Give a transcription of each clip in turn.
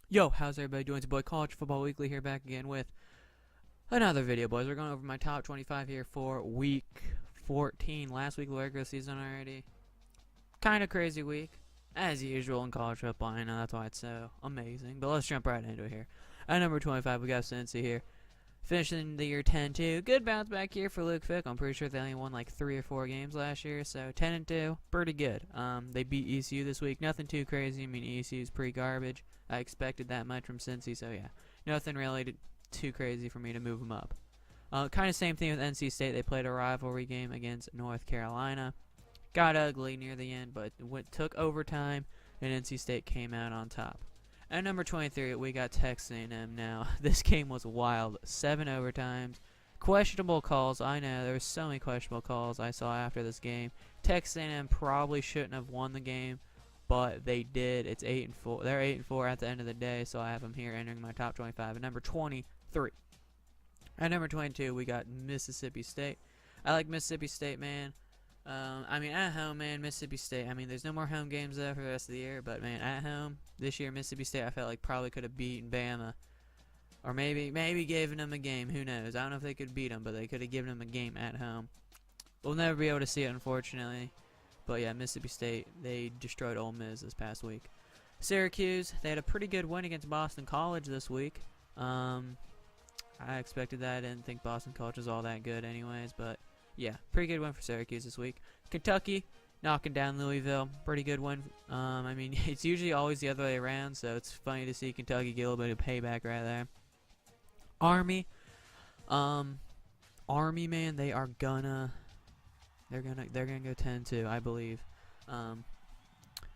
Yo, how's everybody doing? It's your boy College Football Weekly here, back again with another video, boys. We're going over my top 25 here for week 14. Last week of the regular season already. Kind of crazy week, as usual in college football. I know that's why it's so amazing. But let's jump right into it here. At number 25, we got Cincy here. Finishing the year 10-2. Good bounce back here for Luke Fick. I'm pretty sure they only won like 3 or 4 games last year, so 10-2, pretty good. They beat ECU this week. Nothing too crazy. I mean, ECU is pretty garbage. I expected that much from Cincy, so yeah, nothing really too crazy for me to move them up. Kind of same thing with NC State. They played a rivalry game against North Carolina. Got ugly near the end, but took overtime, and NC State came out on top. At number 23, we got Texas A&M. Now, this game was wild. 7 overtimes. Questionable calls. I know, there were so many questionable calls I saw after this game. Texas A&M probably shouldn't have won the game, but they did. It's 8-4. They're 8-4 at the end of the day, so I have them here entering my top 25. At number 23. At number 22, we got Mississippi State. I like Mississippi State, man. I mean, at home, man, Mississippi State. I mean, there's no more home games there for the rest of the year, but, man, at home, this year, Mississippi State, I felt like probably could have beaten Bama. Or maybe given them a game. Who knows? I don't know if they could beat them, but they could have given them a game at home. We'll never be able to see it, unfortunately. But, yeah, Mississippi State, they destroyed Ole Miss this past week. Syracuse, they had a pretty good win against Boston College this week. I expected that. I didn't think Boston College was all that good anyways, but yeah, pretty good win for Syracuse this week. Kentucky knocking down Louisville, pretty good win. I mean, it's usually always the other way around, so it's funny to see Kentucky get a little bit of payback right there. Army, Army, man, they're gonna go 10-2, I believe.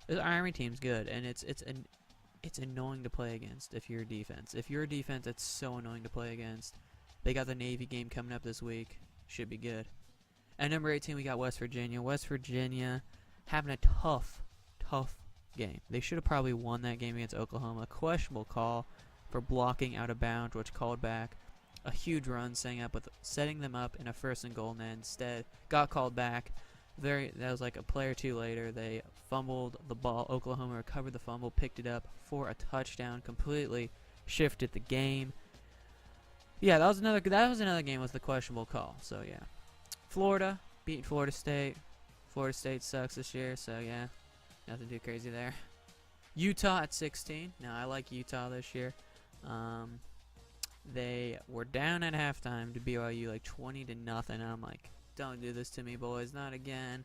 This Army team's good, and it's annoying to play against if you're a defense. If you're a defense, it's so annoying to play against. They got the Navy game coming up this week. Should be good. At number 18, we got West Virginia. West Virginia having a tough game. They should have probably won that game against Oklahoma. Questionable call for blocking out of bounds, which called back a huge run, setting them up in a 1st and goal, and then instead got called back. That was like a play or two later. They fumbled the ball. Oklahoma recovered the fumble, picked it up for a touchdown, completely shifted the game. Yeah, that was another game with the questionable call. So yeah, Florida beat Florida State. Florida State sucks this year, so yeah, nothing too crazy there. Utah at 16. Now I like Utah this year. They were down at halftime to BYU like 20-0, and I'm like, don't do this to me, boys, not again.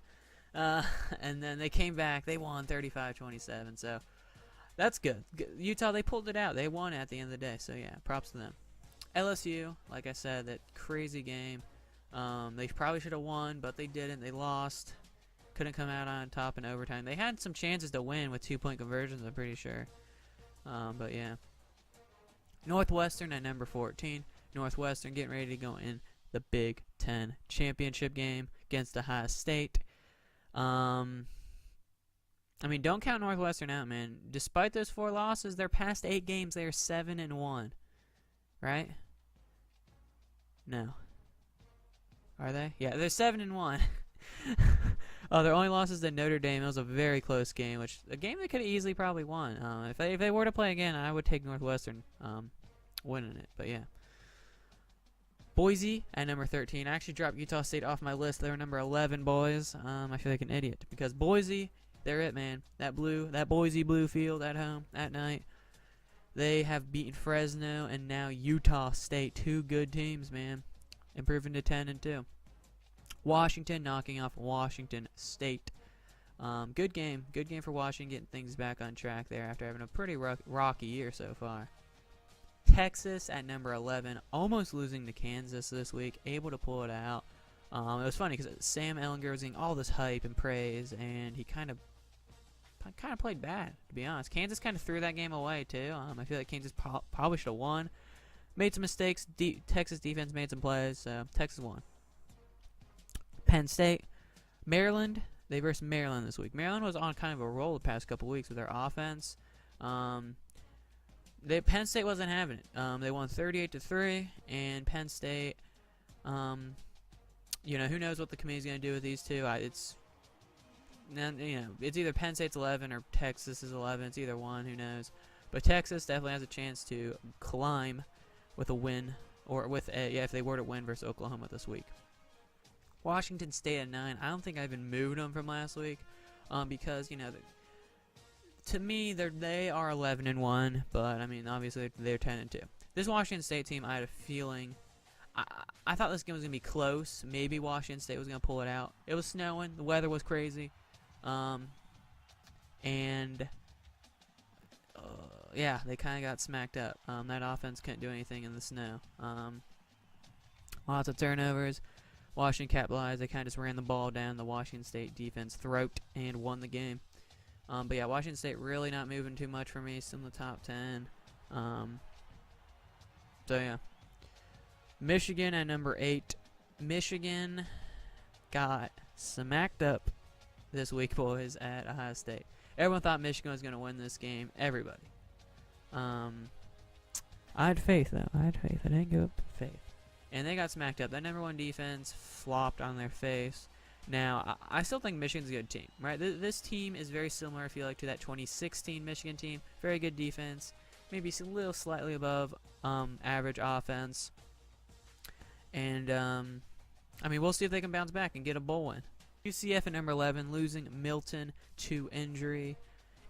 And then they came back. They won 35-27, so that's good. Utah, they pulled it out. They won at the end of the day, so yeah, props to them. LSU, like I said, that crazy game. They probably should have won, but they didn't. They lost. Couldn't come out on top in overtime. They had some chances to win with 2-point conversions, I'm pretty sure. But yeah. Northwestern at number 14. Northwestern getting ready to go in the Big Ten championship game against Ohio State. I mean, don't count Northwestern out, man. Despite those 4 losses, their past 8 games, they are 7-1. Right? No. Are they? Yeah, they're 7-1. Their only losses to Notre Dame. It was a very close game, a game they could have easily probably won. If they were to play again, I would take Northwestern winning it. But yeah. Boise at number 13. I actually dropped Utah State off my list. They were number 11, boys. I feel like an idiot because Boise, they're it, man. That Boise blue field at home at night. They have beaten Fresno and now Utah State. 2 good teams, man. Improving to 10-2. Washington knocking off Washington State. Good game. Good game for Washington, getting things back on track there after having a pretty rocky year so far. Texas at number 11, almost losing to Kansas this week, able to pull it out. It was funny because Sam Ehlinger was getting all this hype and praise, and he kind of played bad, to be honest. Kansas kind of threw that game away too. I feel like Kansas probably should have won. Made some mistakes. Texas defense made some plays, so Texas won. Penn State, Maryland. They versed Maryland this week. Maryland was on kind of a roll the past couple weeks with their offense. Penn State wasn't having it. They won 38-3, and Penn State. Who knows what the committee's going to do with these two? It's either Penn State's 11 or Texas is 11. It's either one. Who knows? But Texas definitely has a chance to climb with a win, or if they were to win versus Oklahoma this week. Washington State at 9. I don't think I even moved them from last week, because to me they are 11-1, but I mean obviously they're 10-2. This Washington State team, I had a feeling. I thought this game was gonna be close. Maybe Washington State was gonna pull it out. It was snowing. The weather was crazy, and yeah, they kind of got smacked up. That offense couldn't do anything in the snow. Lots of turnovers. Washington capitalized. They kind of just ran the ball down the Washington State defense throat and won the game. But yeah, Washington State really not moving too much for me. Still in the top 10. So yeah. Michigan at number 8. Michigan got smacked up this week, boys, at Ohio State. Everyone thought Michigan was going to win this game. Everybody. I had faith, though. I had faith. I didn't give up faith. And they got smacked up. That number 1 defense flopped on their face. Now, I still think Michigan's a good team, right? This team is very similar, I feel like, to that 2016 Michigan team. Very good defense. Maybe a little slightly above average offense. And, I mean, we'll see if they can bounce back and get a bowl win. UCF at number 11, losing Milton to injury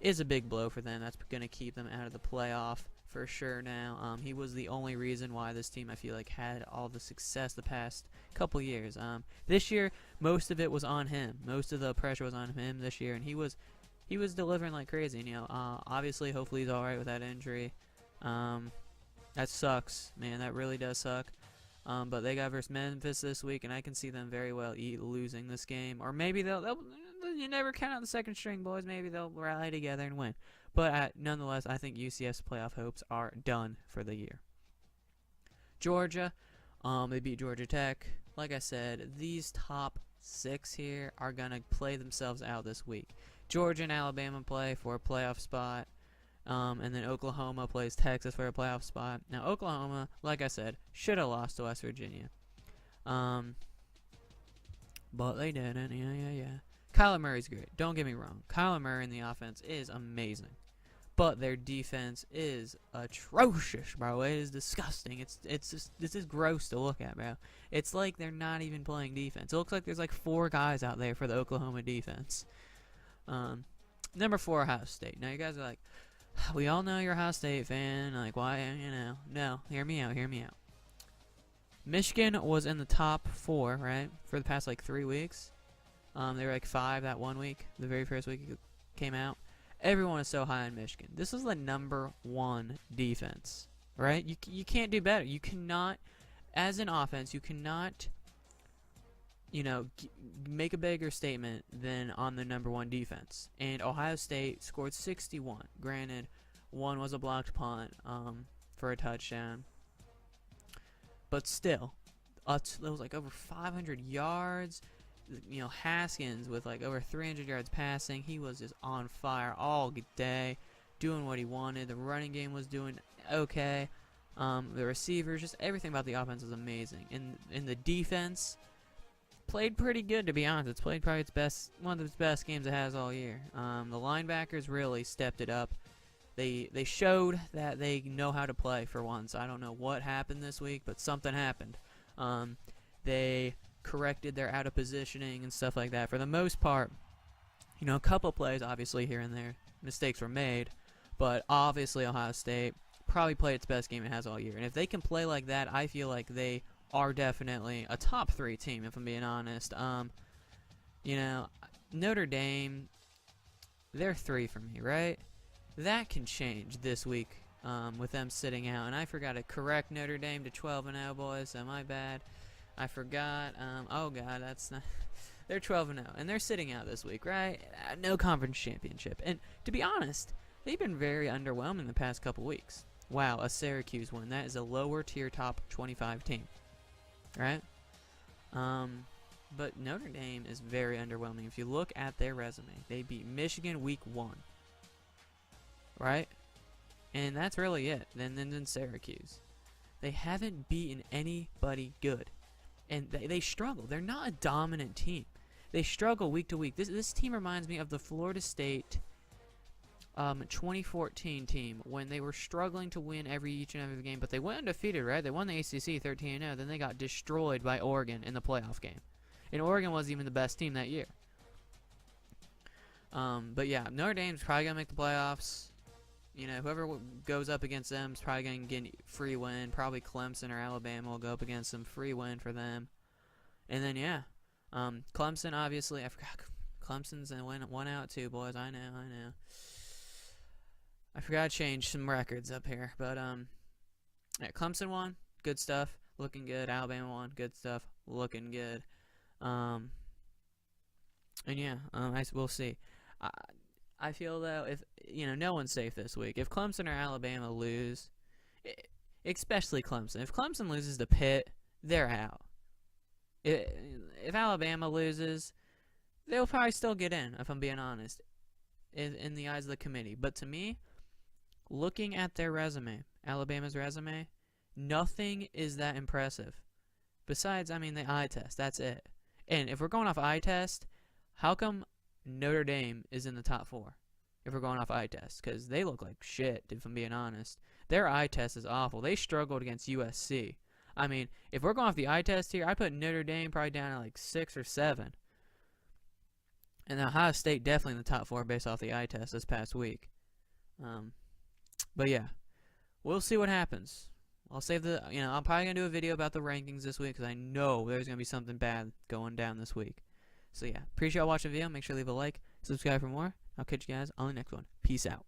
is a big blow for them. That's going to keep them out of the playoff for sure now. He was the only reason why this team, I feel like, had all the success the past couple years. This year, most of it was on him. Most of the pressure was on him this year, and he was delivering like crazy. And, obviously, hopefully he's all right with that injury. That sucks, man. That really does suck. But they got versus Memphis this week, and I can see them very well losing this game. Or maybe they'll you never count out the second string, boys. Maybe they'll rally together and win. But nonetheless, I think UCF's playoff hopes are done for the year. Georgia, they beat Georgia Tech. Like I said, these top 6 here are going to play themselves out this week. Georgia and Alabama play for a playoff spot. And then Oklahoma plays Texas for a playoff spot. Now, Oklahoma, like I said, should have lost to West Virginia. But they didn't. Yeah. Kyler Murray's great. Don't get me wrong. Kyler Murray in the offense is amazing. But their defense is atrocious, bro. It is disgusting. This is gross to look at, bro. It's like they're not even playing defense. It looks like there's like 4 guys out there for the Oklahoma defense. Number 4, Ohio State. Now, you guys are like, we all know you're a Ohio State fan. Like, why, No, hear me out. Michigan was in the top 4, right, for the past, like, 3 weeks. They were, like, 5 that 1 week, the very first week it came out. Everyone is so high on Michigan. This is the number 1 defense, right? You can't do better. You cannot, as an offense, you cannot, make a bigger statement than on the number 1 defense. And Ohio State scored 61. Granted, 1 was a blocked punt for a touchdown. But still, it was like over 500 yards. Haskins with like over 300 yards passing. He was just on fire all day, doing what he wanted. The running game was doing okay. The receivers, just everything about the offense was amazing. And the defense played pretty good, to be honest. It's played probably one of its best games it has all year. The linebackers really stepped it up. They showed that they know how to play for once. I don't know what happened this week, but something happened. They corrected their out of positioning and stuff like that. For the most part, a couple plays, obviously, here and there, mistakes were made, but obviously Ohio State probably played its best game it has all year. And if they can play like that, I feel like they are definitely a top 3 team, if I'm being honest. Notre Dame, they're 3 for me, right? That can change this week with them sitting out. And I forgot to correct Notre Dame to 12-0, boys, so my bad. I forgot. Oh, God, that's not... They're 12-0, and they're sitting out this week, right? No conference championship. And to be honest, they've been very underwhelming the past couple weeks. Wow, a Syracuse win. That is a lower-tier top 25 team, right? But Notre Dame is very underwhelming. If you look at their resume, they beat Michigan week 1, right? And that's really it. Then Syracuse. They haven't beaten anybody good. And they struggle. They're not a dominant team. They struggle week to week. This team reminds me of the Florida State 2014 team when they were struggling to win each and every game, but they went undefeated, right? They won the ACC 13-0. Then they got destroyed by Oregon in the playoff game, and Oregon wasn't even the best team that year. But yeah, Notre Dame's probably gonna make the playoffs. You know, whoever goes up against them is probably gonna get a free win. Probably Clemson or Alabama will go up against them, free win for them. And then yeah, Clemson obviously. I forgot Clemson's and one out too, boys. I know. I forgot to change some records up here, but yeah, Clemson won, good stuff, looking good. Alabama won, good stuff, looking good. And yeah, we'll see. I feel though, if no one's safe this week. If Clemson or Alabama lose, especially Clemson, if Clemson loses to Pitt, they're out. If Alabama loses, they'll probably still get in, if I'm being honest, in the eyes of the committee. But to me, looking at their resume, Alabama's resume, nothing is that impressive. Besides, the eye test, that's it. And if we're going off eye test, how come Notre Dame is in the top 4? If we're going off eye test, because they look like shit, if I'm being honest. Their eye test is awful. They struggled against USC. If we're going off the eye test here, I put Notre Dame probably down at like 6 or 7. And Ohio State definitely in the top 4 based off the eye test this past week. But yeah, we'll see what happens. I'll save I'm probably going to do a video about the rankings this week because I know there's going to be something bad going down this week. So yeah, appreciate y'all watching the video. Make sure to leave a like, subscribe for more. I'll catch you guys on the next one. Peace out.